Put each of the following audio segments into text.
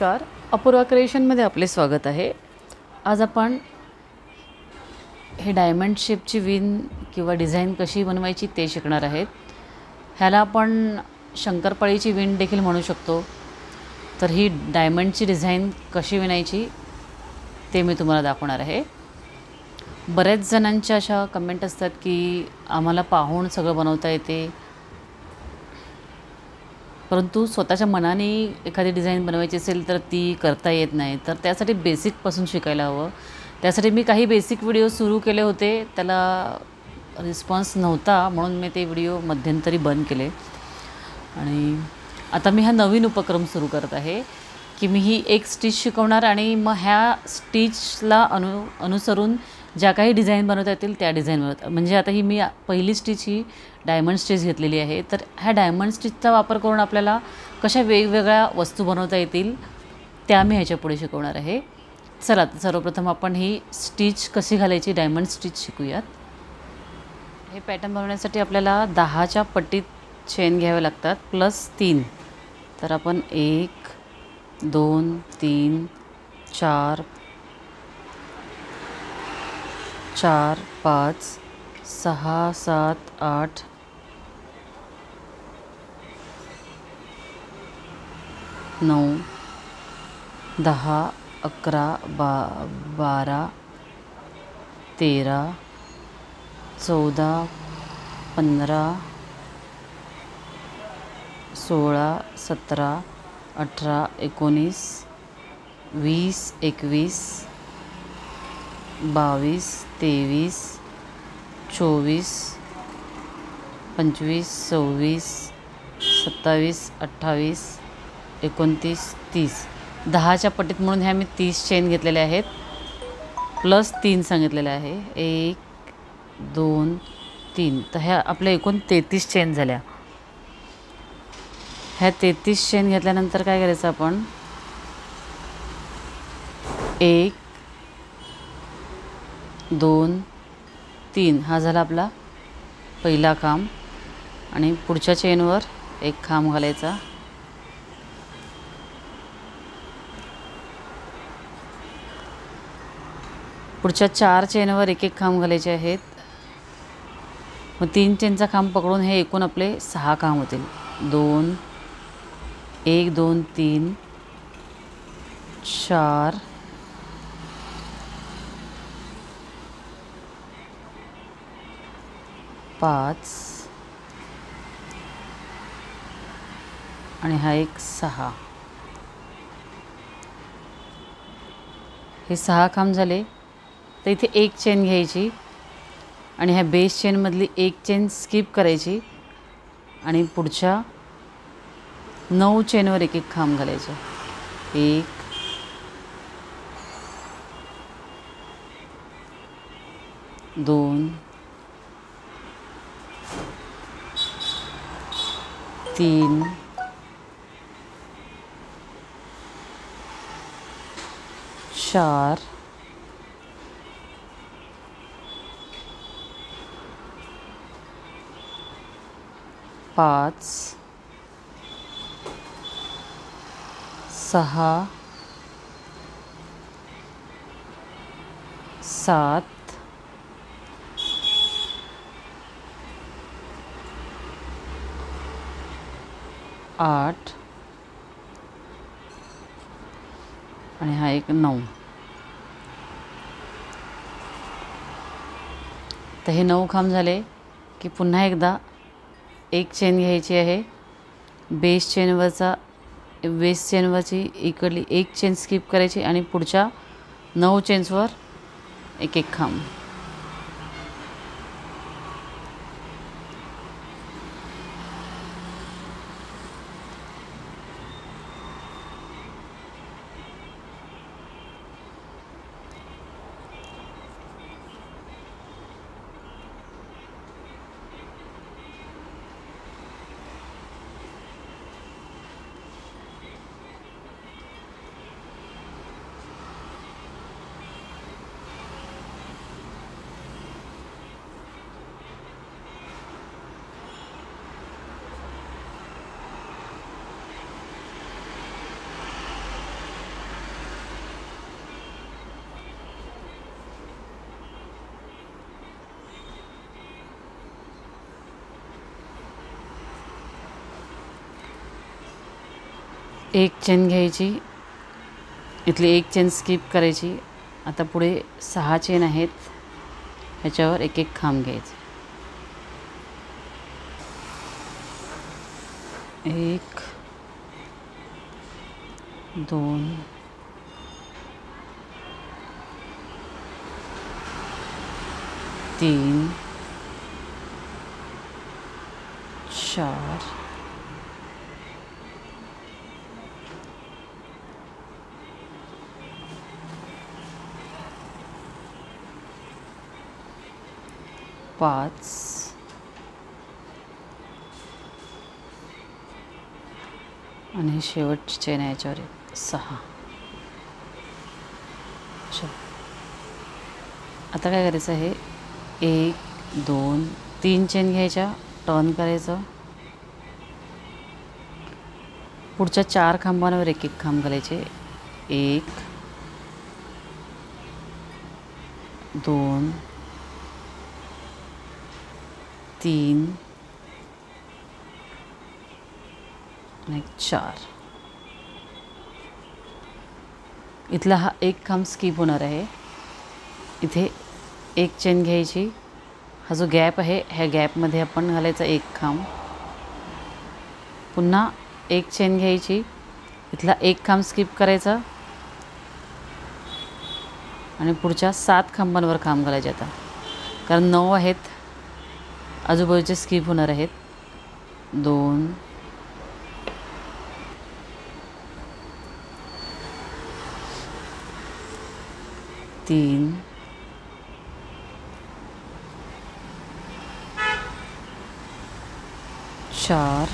नमस्कार, अपूर्वा क्रिएशनमध्ये आपले स्वागत आहे। आज आपण हे डायमंड शेपची विण किंवा डिझाईन कशी बनवायची ते शिकणार आहेत। ह्याला आपण शंकरपाळीची विण देखील म्हणू शकतो। तर ही डायमंडची डिझाईन कशी विणायची ते मी तुम्हाला दाखवणार आहे। बरेच जणांच्या अशा कमेंट असतात की आम्हाला पाहून सगळं बनवता येते, परंतु स्वतःच्या मनाने एखादी डिझाईन बनवायची असेल तर ती करता येत नाही। तर त्यासाठी बेसिकपासून शिकायला हवं। त्यासाठी मी काही बेसिक व्हिडिओ सुरू केले होते, त्याला रिस्पॉन्स नव्हता म्हणून मी ते व्हिडिओ मध्यंतरी बंद केले। आणि आता मी हा नवीन उपक्रम सुरू करत आहे की मी ही एक स्टिच शिकवणार आणि मग ह्या स्टिचला अनुसरून ज्या काही डिझाईन बनवता येतील त्या डिझाईन बनवतात। म्हणजे आता ही मी पहिली स्टिच ही डायमंड स्टिच घेतलेली आहे। तर ह्या डायमंड स्टिचचा वापर करून आपल्याला कशा वेगवेगळ्या वस्तू बनवता येतील त्या मी ह्याच्या पुढे शिकवणार आहे। चला तर सर्वप्रथम आपण ही स्टिच कशी घालायची डायमंड स्टिच शिकूयात। हे पॅटर्न बनवण्यासाठी आपल्याला 10च्या पट्टीत चेन घ्यावे लागतात +3। तर आपण 1 2 3 4 4 5 6 7 8 9 10 11 12 13 14 15 16 17 18 19 20 21 22 23 24 25 26 27 28 29 30 10च्या पट्टीत म्हणून ह्या मी 30 चेन घेतलेल्या आहेत, +3 सांगितलेले आहे। 1 2 3 तर ह्या आपल्या एकूण 33 चेन झाल्या। ह्या 33 चेन घेतल्यानंतर काय करायचं आपण 1 2 3 हा झाला आपला पहिला खांब आणि पुढच्या चेनवर एक खांब घालायचा। पुढच्या 4 चेनवर एक एक खांब घालायचे आहेत। मग 3 चेनचा खांब पकडून हे एकूण आपले 6 खांब होतील। 2 1 2 3 4 5 आणि हा एक 6। हे 6 खांब झाले। तर इथे एक चेन घ्यायची आणि ह्या बेस चेनमधली एक चेन स्किप करायची आणि पुढच्या 9 चेनवर एक एक खांब घालायचे। 1 2 3 4 5 6 7 8 आणि हा एक 9। तर हे 9 खांब झाले की पुन्हा एकदा एक चेन घ्यायची आहे। बेस चेनवरची इकडली एक चेन स्किप करायची आणि पुढच्या 9 चेन्सवर एक एक खांब। एक चेन घ्यायची, इथली एक चेन स्किप करायची. आता पुढे 6 चेन आहेत, ह्याच्यावर एक एक खांब घ्यायचे. 1 2 3 4 5 आणि शेवटची चेन आहे याच्यावर 6. चल, आता काय करायचं आहे, 1 2 3 चेन घ्यायच्या, टर्न करायचं. पुढच्या 4 खांबांवर एक एक खांब घालायचे. 1 2 3 आणि 4. इथला हा एक खांब स्किप होणार आहे. इथे एक चेन घ्यायची, हा जो गॅप आहे ह्या गॅपमध्ये आपण घालायचा एक खांब. पुन्हा एक चेन घ्यायची, इथला एक खांब स्किप करायचा आणि पुढच्या 7 खांबांवर खांब घालायचे. आता कारण 9 आहेत, आजूबाजूचे स्किप होणार आहेत. 2 3 4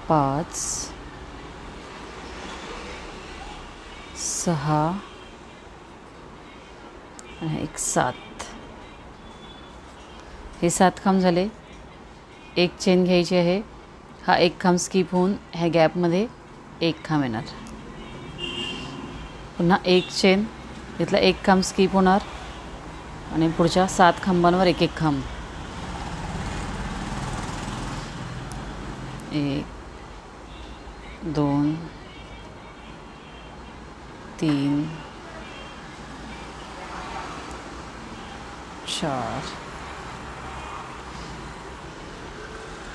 5 6 आणि 7. हे 7 खांब झाले. एक चेन घ्यायची आहे, हा एक खांब स्किप होऊन ह्या गॅपमध्ये एक खांब येणार. पुन्हा एक चेन, इथला एक खांब स्किप होणार आणि पुढच्या 7 खांबांवर एक एक खांब. 1 2 3 4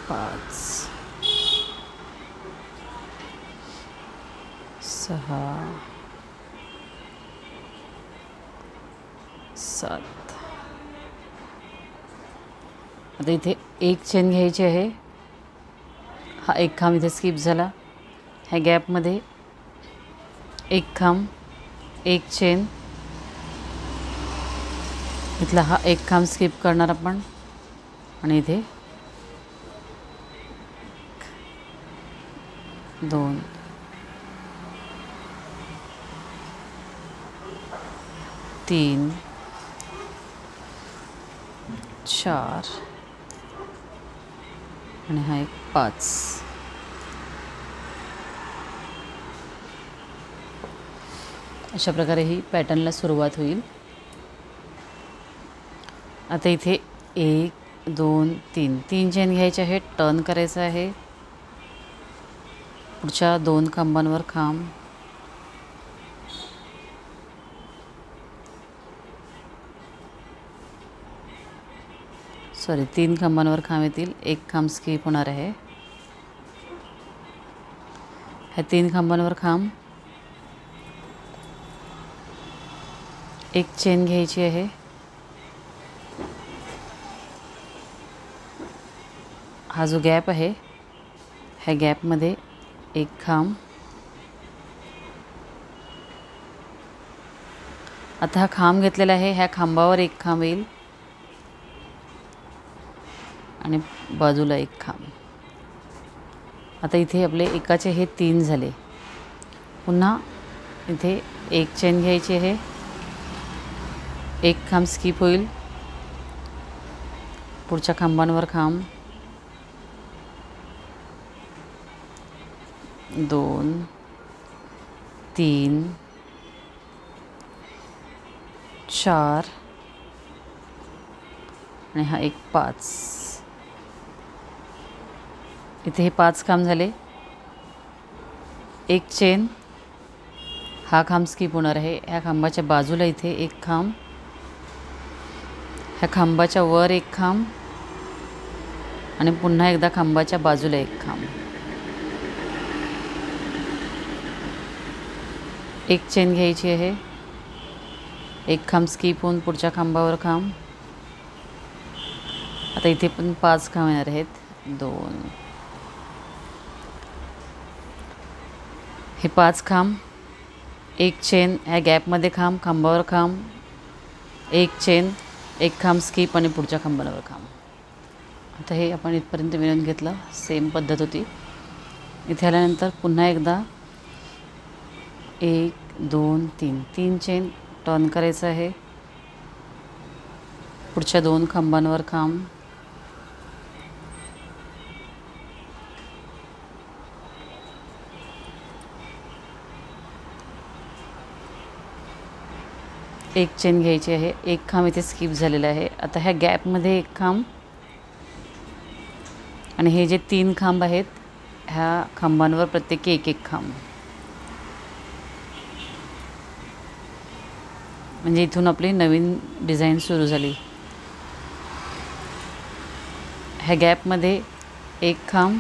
5 6 7. आता इथे एक चेन घ्यायची आहे, हा एक खांब इथे स्किप झाला. ह्या गॅपमध्ये एक खांब, एक चेन, इथला हा एक खांब स्किप करणार आपण आणि इथे 2 3 4 आणि हा एक 5. अशा प्रकारे ही पॅटर्नला सुरुवात होईल. आता इथे 1 2 3 3 चेन घ्यायचे आहेत, टर्न करायचं आहे. पुढच्या 2 खांबांवर खांब. सॉरी 3 खांबांवर खांब येतील, एक खांब स्किप होणार आहे. ह्या 3 खांबांवर खांब. एक चेन घ्यायची आहे, हा जो गॅप आहे ह्या गॅपमध्ये एक खांब. आता हा खांब घेतलेला आहे, ह्या खांबावर एक खांब येईल आणि बाजूला एक खांब. आता इथे आपले एकाचे हे 3 झाले. पुन्हा इथे एक चेन घ्यायची आहे, एक खांब स्किप होईल, पुढच्या खांबांवर खांब. 2 3 4 आणि हा एक 5. इथे हे 5 खांब झाले. एक चेन, हा खांब स्किप होणार आहे. ह्या खांबाच्या बाजूला इथे एक खांब, ह्या खांबाच्या वर एक खांब आणि पुन्हा एकदा खांबाच्या बाजूला एक खांब. एक चेन घ्यायची आहे. एक खांब स्किप होऊन पुढच्या खांबावर खांब. आता इथे पण 5 खांब येणार आहेत. 2, हे 5 खांब, एक चेन, ह्या गॅपमध्ये खांब, खांबावर खांब, एक चेन, एक खांब स्किप आणि पुढच्या खांबावर खांब. आता हे आपण इथपर्यंत विणून घेतलं. सेम पद्धत होती. इथे आल्यानंतर पुन्हा एकदा 1 2 3 3 चेन टर्न करायचं आहे. पुढच्या 2 खांबांवर खांब, एक चेन घ्यायची आहे. एक खांब इथे स्किप झालेला आहे. आता ह्या गॅपमध्ये एक खांब आणि हे जे 3 खांब आहेत ह्या खांबांवर प्रत्येकी एक एक खांब. म्हणजे इथून आपली नवीन डिझाईन सुरू झाली. ह्या गॅपमध्ये एक खांब,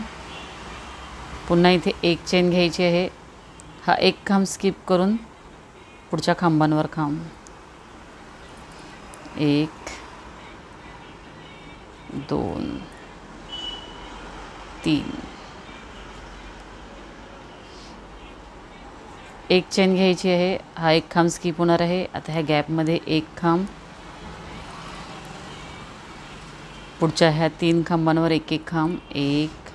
पुन्हा इथे एक चेन घ्यायची आहे. हा एक खांब स्किप करून पुढच्या खांबांवर खांब. 1 2 3, एक चेन घ्यायची आहे. हा एक खांब स्किप होणार आहे. आता ह्या गॅपमध्ये एक खांब, पुढच्या ह्या 3 खांबांवर एक एक खांब. 1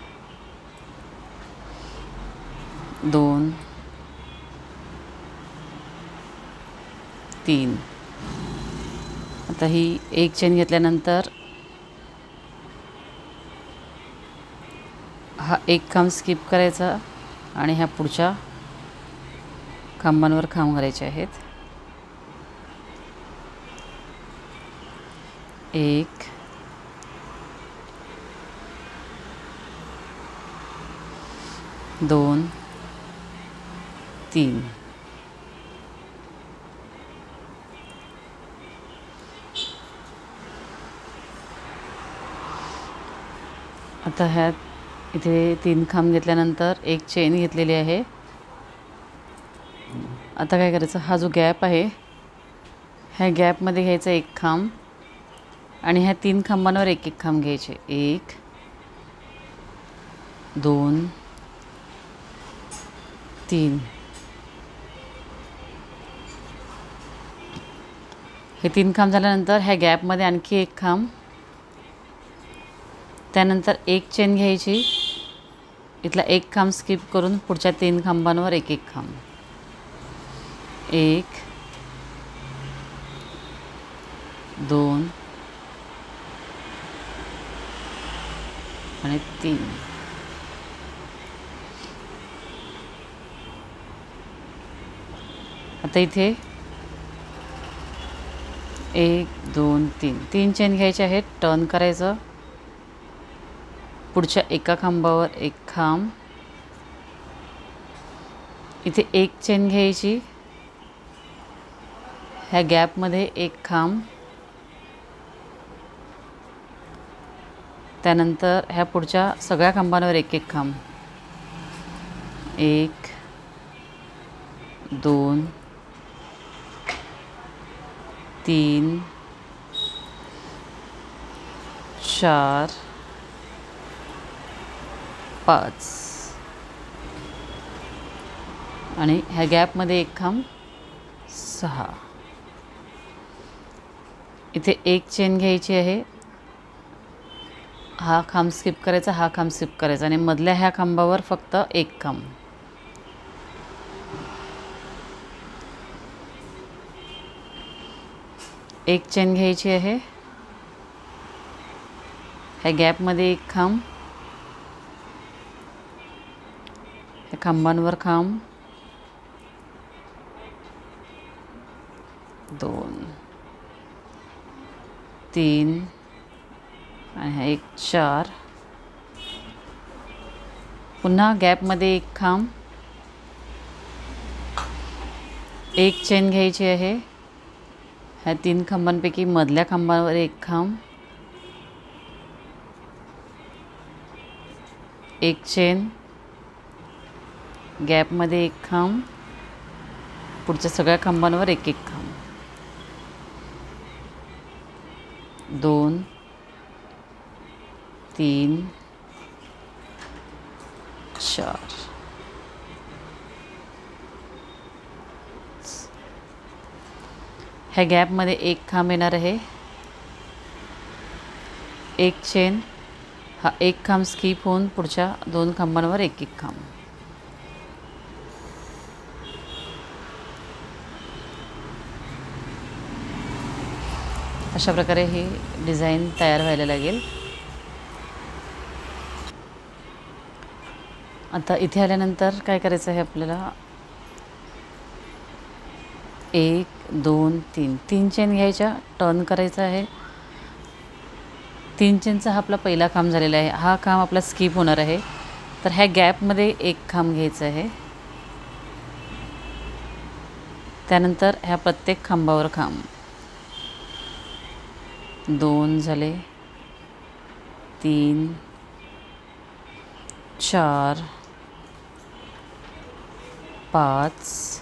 2 3. आता ही एक चेन घेतल्यानंतर हा एक खांब स्किप करायचा आणि ह्या पुढच्या खांबांवर खांब घालायचे आहेत. 1 2 3. आता ह्यात इथे 3 खांब घेतल्यानंतर एक चेन घेतलेली आहे. आता काय करायचं, हा जो गॅप आहे ह्या गॅपमध्ये घ्यायचा एक खांब आणि ह्या 3 खांबांवर एक एक खांब घ्यायचे. 1 2 3. हे 3 खांब झाल्यानंतर ह्या गॅपमध्ये आणखी एक खांब, त्यानंतर एक चेन घ्यायची. इथला एक खांब स्किप करून पुढच्या 3 खांबांवर एक एक खांब. 1 2 आणि 3. आता इथे 1 2 3 3 चेन घ्यायचे आहेत. टर्न करायचं. पुढच्या एका खांबावर एक खांब, इथे एक चेन घ्यायची. ह्या गॅपमध्ये एक खांब, त्यानंतर ह्या पुढच्या सगळ्या खांबांवर एक एक खांब. 1 2 3 4 5 आणि ह्या गॅपमध्ये एक खांब. 6. इथे एक चेन घ्यायची आहे. हा खांब स्किप करायचा, हा खांब स्किप करायचा आणि मधल्या ह्या खांबावर फक्त एक खांब. एक चेन घ्यायची आहे. ह्या गॅपमध्ये एक खांब, ह्या खांबांवर खांब. 2 3 आणि हा एक 4 पुन्हा गॅपमध्ये एक खांब, एक चेन घ्यायची आहे. ह्या 3 खांबांपैकी मधल्या खांबावर एक खांब, एक चेन, गॅपमध्ये एक खांब, पुढच्या सगळ्या खांबांवर एक एक खांब. 2 3 4. ह्या गॅपमध्ये एक खांब येणार आहे, एक चेन, हा एक खांब स्किप होऊन पुढच्या 2 खांबांवर एक एक खांब. अशा प्रकारे ही डिझाईन तयार व्हायला लागेल. आता इथे आल्यानंतर काय करायचं आहे आपल्याला, 1 2 3 3 चेन घ्यायच्या, टर्न करायचा आहे. 3 चेनचा हा आपला पहिला खांब झालेला आहे. हा खांब आपला स्किप होणार आहे, तर ह्या गॅपमध्ये एक खांब घ्यायचा आहे. त्यानंतर ह्या प्रत्येक खांबावर खांब. 2 झाले, 3 4 5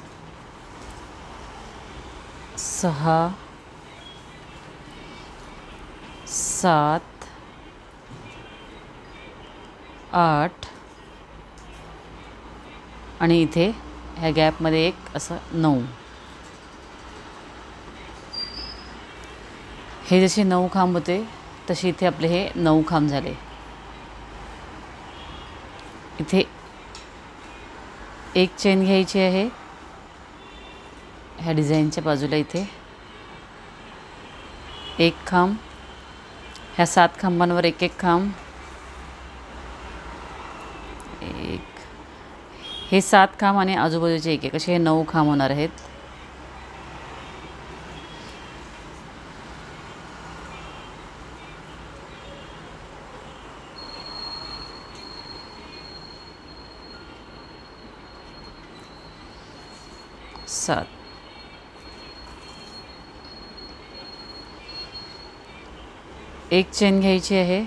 6 7 8 आणि इथे ह्या गॅपमध्ये एक असं 9. हे जसे 9 खांब होते तसे इथे आपले हे 9 खांब झाले. इथे एक चेन घ्यायची आहे ह्या डिझाईनच्या बाजूला. इथे एक खांब, ह्या 7 खांबांवर एक एक खांब. एक, हे 7 खांब आणि आजूबाजूचे एक एक असे हे 9 खांब होणार आहेत. सात. एक चेन घ्यायची आहे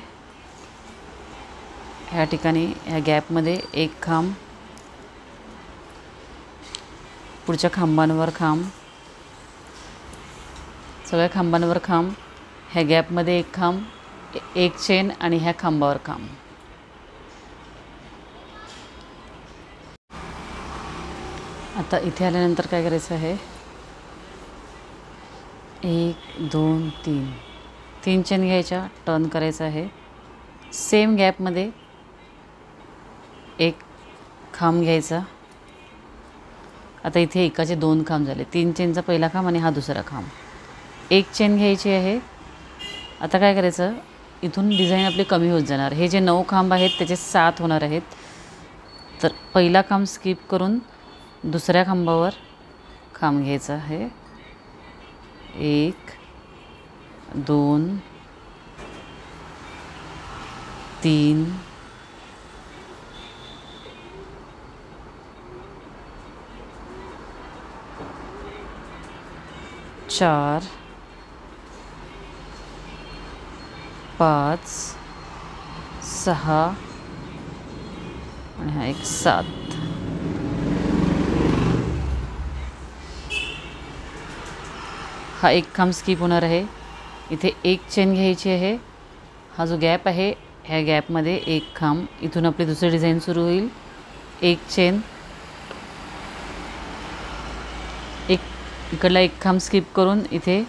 ह्या ठिकाणी, ह्या गॅपमध्ये एक खांब, पुढच्या खांबांवर खांब, सगळ्या खांबांवर खांब, ह्या गॅपमध्ये एक खांब, एक चेन आणि ह्या खांबावर खांब. आता इथे आल्यानंतर काय करायचं आहे, 1 2 3 3 चेन घ्यायच्या, टर्न करायचं आहे. सेम गॅपमध्ये एक खांब घ्यायचा. आता इथे एकाचे 2 खांब झाले. 3 चेनचा पहिला खांब आणि हा दुसरा खांब. एक चेन घ्यायची आहे. आता काय करायचं, इथून डिझाईन आपली कमी होत जाणार. हे जे 9 खांब आहेत त्याचे 7 होणार आहेत. तर पहिला खांब स्किप करून दुसऱ्या खांबावर खांब घ्यायचा आहे. 1 2 3 4 5 6 आणि हा एक 7. हा एक खांब स्किप होणार आहे. इथे एक चेन घ्यायची आहे. हा जो गॅप आहे ह्या गॅपमध्ये एक खांब, इथून आपली दुसरी डिझाईन सुरू होईल. एक चेन, एक इकडला एक खांब स्किप करून इथे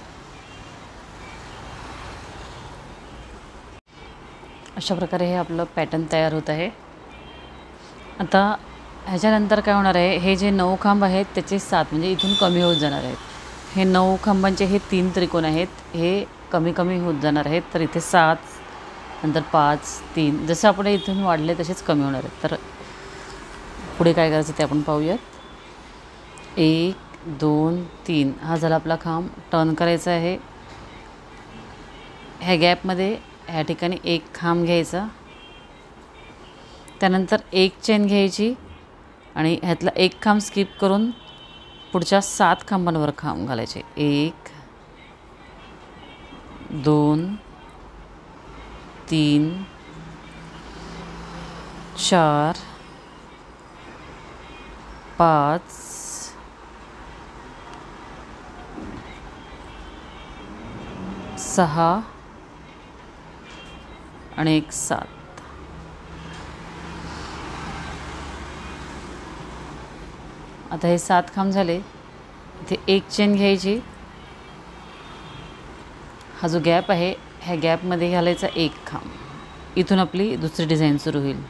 अशा प्रकारे हे आपलं पॅटर्न तयार होत आहे. आता ह्याच्यानंतर काय होणार आहे, हे जे 9 खांब आहेत त्याचे 7 म्हणजे इथून कमी होत जाणार आहेत. हे 9 खांबांचे हे 3 त्रिकोण आहेत, हे कमी कमी होत जाणार आहेत. तर इथे 7, नंतर 5 3 जसं आपण इथून वाढले तसेच कमी होणार आहेत. तर पुढे काय करायचं ते आपण पाहूयात. 1 2 3 हा झाला आपला खांब. टर्न करायचा आहे. ह्या गॅपमध्ये ह्या ठिकाणी एक खांब घ्यायचा. त्यानंतर एक चेन घ्यायची आणि ह्यातला एक खांब स्किप करून पुढच्या 7 खांबांवर खांब घालायचे. 1 2 3 4 5 6 आणि एक 7. आता हे 7 खांब झाले. इथे एक चेन घ्यायची. हा जो गॅप आहे ह्या गॅपमध्ये घालायचा एक खांब. इथून आपली दुसरी डिझाईन सुरू होईल.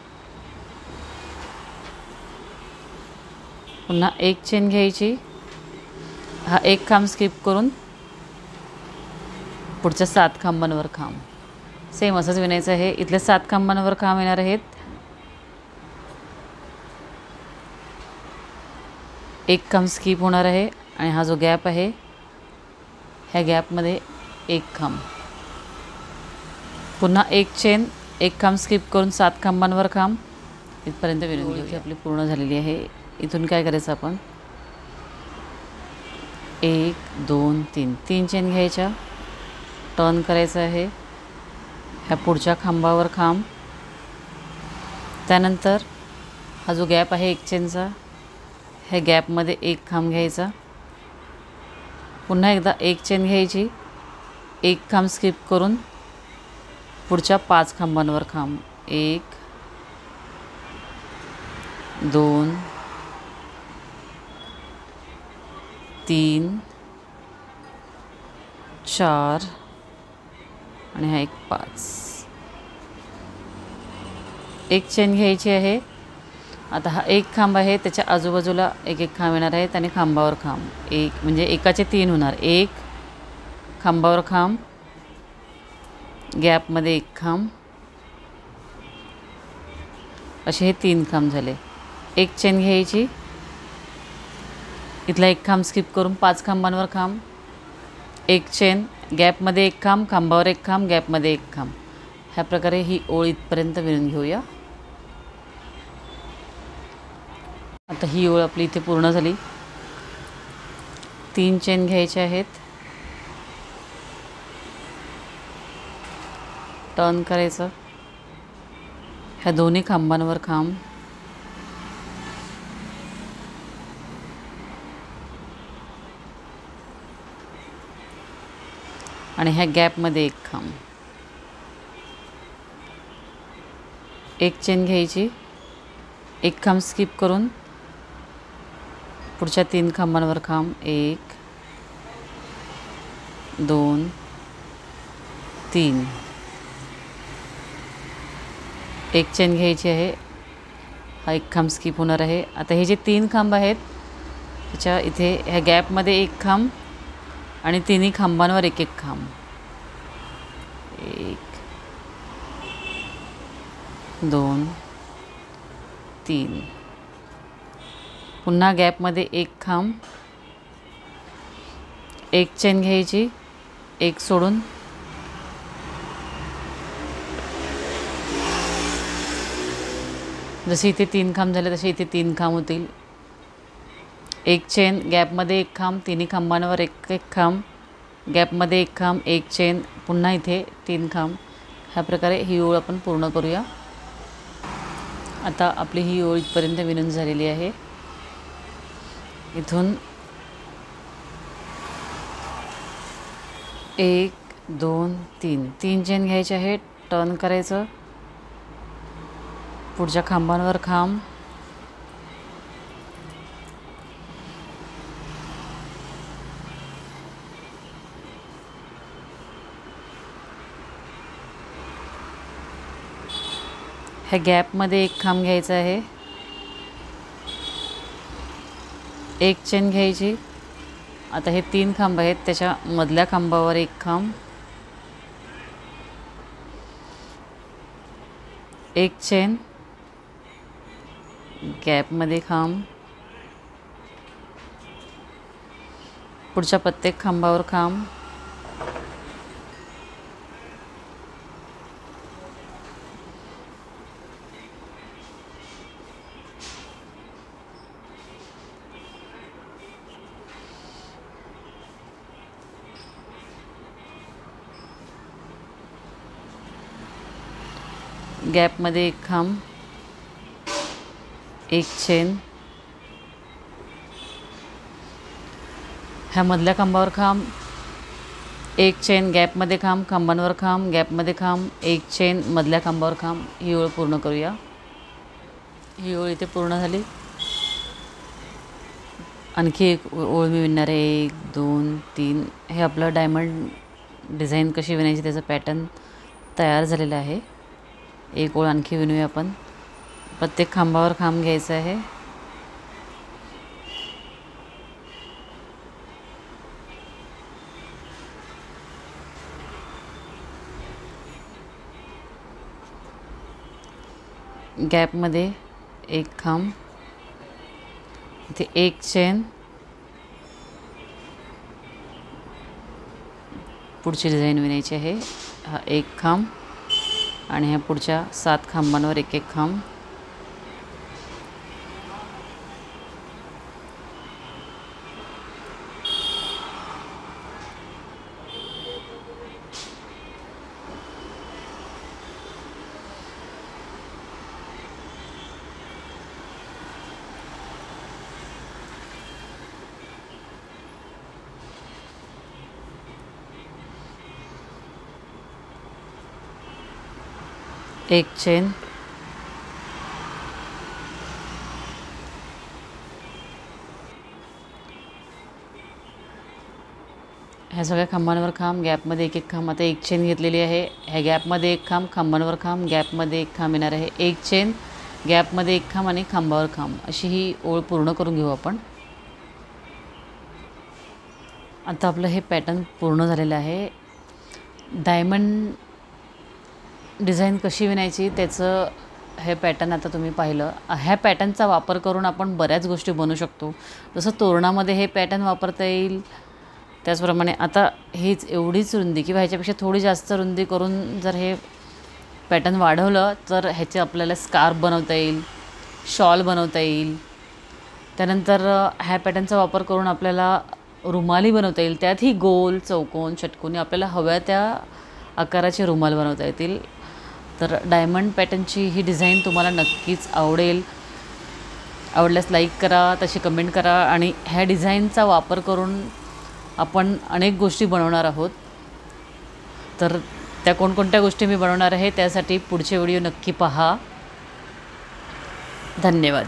पुन्हा एक चेन घ्यायची. हा एक खांब स्किप करून पुढच्या 7 खांबांवर खांब. सेम असंच विणायचं आहे. इथल्या 7 खांबांवर खांब येणार आहेत. एक खांब स्किप होणार आहे आणि हा जो गॅप आहे ह्या गॅपमध्ये एक खांब. पुन्हा एक चेन, एक खांब स्किप करून 7 खांबांवर खांब. इथपर्यंत विणून घेऊ. आपली पूर्ण झालेली आहे. इथून काय करायचं आपण 1 2 3 3 चेन घ्यायच्या. टर्न करायचं आहे. ह्या पुढच्या खांबावर खांब. त्यानंतर हा जो गॅप आहे एक चेनचा ह्या गॅपमध्ये एक खांब घ्यायचा. पुन्हा एकदा एक चेन घ्यायची. एक खांब स्किप करून पुढच्या 5 खांबांवर खांब. 1 2 3 4 आणि हा एक 5. एक चेन घ्यायची आहे. आता हा एक खांब आहे त्याच्या आजूबाजूला एक एक खांब येणार आहेत आणि खांबावर खांब. एक म्हणजे एकाचे 3 होणार. एक खांबावर खांब, गॅपमध्ये एक खांब, असे हे 3 खांब झाले. एक चेन घ्यायची. इथला एक खांब स्किप करून 5 खांबांवर खांब. एक चेन, गॅपमध्ये एक खांब, खांबावर एक खांब, गॅपमध्ये एक खांब. ह्या प्रकारे ही ओळ इथपर्यंत विणून घेऊया. आता ही ओळ आपली इथे पूर्ण झाली. 3 चेन घ्यायचे आहेत. टर्न करायचं. ह्या दोन्ही खांबांवर खांब. आणि ह्या गॅपमध्ये एक खांब. एक चेन घ्यायची. एक खांब स्किप करून पुढच्या 3 खांबांवर खांब. 1 2 3. एक चेन घ्यायची आहे. हा एक खांब स्किप होणार आहे. आता हे जे 3 खांब आहेत त्याच्या इथे ह्या गॅपमध्ये एक खांब आणि तिन्ही खांबांवर एक एक खांब. 1 2 3. पुन्हा गॅपमध्ये एक खांब. एक चेन घ्यायची. एक सोडून जसे इथे 3 खांब झाले तसे इथे 3 खांब होतील. एक चेन, गॅपमध्ये एक खांब, तिन्ही खांबांवर एक एक खांब, गॅपमध्ये एक खांब, एक चेन, पुन्हा इथे 3 खांब. ह्या प्रकारे ही ओळ आपण पूर्ण करूया. आता आपली ही ओळ इथपर्यंत विणून झालेली आहे. इथून 1 2 3 3 चेन घ्यायचे आहे. टर्न करायचं. पुढच्या खांबांवर खांब. ह्या गॅपमध्ये एक खांब घ्यायचा आहे. एक चेन घ्यायची. आता हे 3 खांब आहेत त्याच्या मधल्या खांबावर एक खांब. एक चेन, गॅपमध्ये खांब, पुढच्या प्रत्येक खांबावर खांब. गॅपमध्ये एक खांब, एक चेन, ह्या मधल्या खांबावर खांब, एक चेन, गॅपमध्ये खांब, खांबांवर खांब, गॅपमध्ये खांब, एक चेन, मधल्या खांबावर खांब. ही ओळ पूर्ण करूया. ही ओळ इथे पूर्ण झाली. आणखी एक ओळ मी विणणार आहे. 1 2 3. हे आपलं डायमंड डिझाईन कशी विणायची त्याचं पॅटर्न तयार झालेलं आहे. एक ओळ आणखी विणूया आपण. प्रत्येक खांबावर खांब घ्यायचा आहे. गॅपमध्ये एक खांब, इथे एक चेन, पुढची डिझाईन विणायची आहे. हा एक खांब आणि ह्या पुढच्या 7 खांबांवर एक एक खांब. एक चेन, ह्या सगळ्या खांबांवर खांब, गॅपमध्ये एक एक खांब. आता एक चेन घेतलेली आहे. ह्या गॅपमध्ये एक खांब, खांबांवर खांब, गॅपमध्ये एक खांब येणार आहे. एक चेन, गॅपमध्ये एक खांब आणि खांबावर खांब. अशी ही ओळ पूर्ण करून घेऊ आपण. आता आपलं हे पॅटर्न पूर्ण झालेलं आहे. डायमंड डिझाईन कशी विणायची त्याचं हे पॅटर्न आता तुम्ही पाहिलं. ह्या पॅटर्नचा वापर करून आपण बऱ्याच गोष्टी बनवू शकतो. जसं तोरणामध्ये हे पॅटर्न वापरता येईल. त्याचप्रमाणे आता हीच एवढीच रुंदी किंवा ह्याच्यापेक्षा थोडी जास्त रुंदी करून जर हे पॅटर्न वाढवलं तर ह्याचे आपल्याला स्कार्फ बनवता येईल, शॉल बनवता येईल. त्यानंतर ह्या पॅटर्नचा वापर करून आपल्याला रुमाली बनवता येईल. त्यातही गोल, चौकोन, षटकोनी आपल्याला हव्या त्या आकाराचे रुमाल बनवता येतील. तर डायमंड पॅटर्नची ही डिझाईन तुम्हाला नक्कीच आवडेल. आवडल्यास लाईक करा, तशी कमेंट करा. आणि ह्या डिझाईनचा वापर करून आपण अनेक गोष्टी बनवणार आहोत. तर त्या कोणकोणत्या गोष्टी मी बनवणार आहे त्यासाठी पुढचे व्हिडिओ नक्की पहा. धन्यवाद.